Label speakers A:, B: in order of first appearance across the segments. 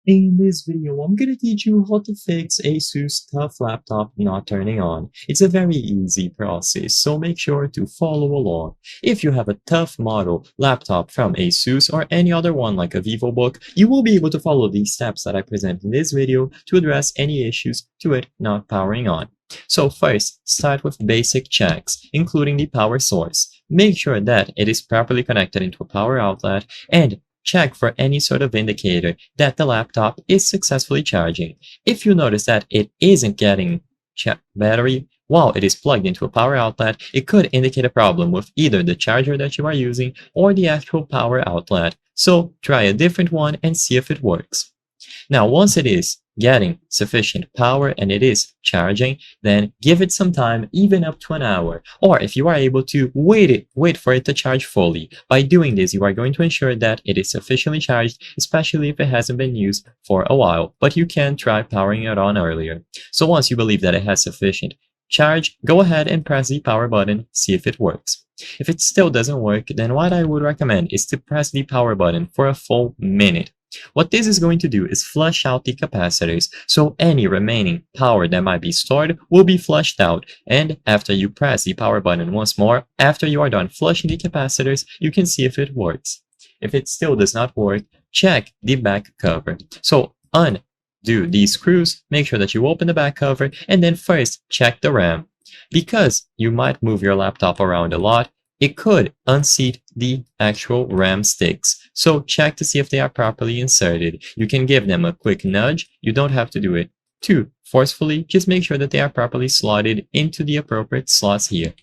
A: In this video, I'm gonna teach you how to fix ASUS TUF laptop not turning on. It's a very easy process, so make sure to follow along. If you have a TUF model laptop from ASUS or any other one like a VivoBook, you will be able to follow these steps that I present in this video to address any issues to it not powering on. So first, start with basic checks, including the power source. Make sure that it is properly connected into a power outlet and check for any sort of indicator that the laptop is successfully charging. If you notice that it isn't getting battery while it is plugged into a power outlet, it could indicate a problem with either the charger that you are using or the actual power outlet. So try a different one and see if it works. Now, once it is getting sufficient power and it is charging, then give it some time, even up to an hour. Or if you are able to wait for it to charge fully. By doing this, you are going to ensure that it is sufficiently charged, especially if it hasn't been used for a while, but you can try powering it on earlier. So once you believe that it has sufficient charge, go ahead and press the power button, see if it works. If it still doesn't work, then what I would recommend is to press the power button for a full minute. What this is going to do is flush out the capacitors, so any remaining power that might be stored will be flushed out, and after you press the power button once more, after you are done flushing the capacitors, you can see if it works. If it still does not work, check the back cover. So undo these screws, make sure that you open the back cover, and then first check the RAM. Because you might move your laptop around a lot, it could unseat the actual RAM sticks. So check to see if they are properly inserted. You can give them a quick nudge. You don't have to do it too forcefully. Just make sure that they are properly slotted into the appropriate slots here.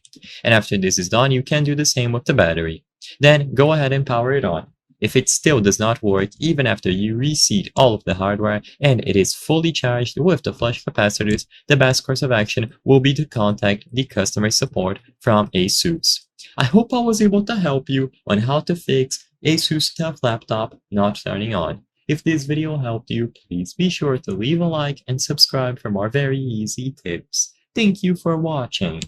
A: And after this is done, you can do the same with the battery. Then go ahead and power it on. If it still does not work, even after you reseat all of the hardware and it is fully charged with the flush capacitors, the best course of action will be to contact the customer support from ASUS. I hope I was able to help you on how to fix ASUS TUF laptop not turning on. If this video helped you, please be sure to leave a like and subscribe for more very easy tips. Thank you for watching.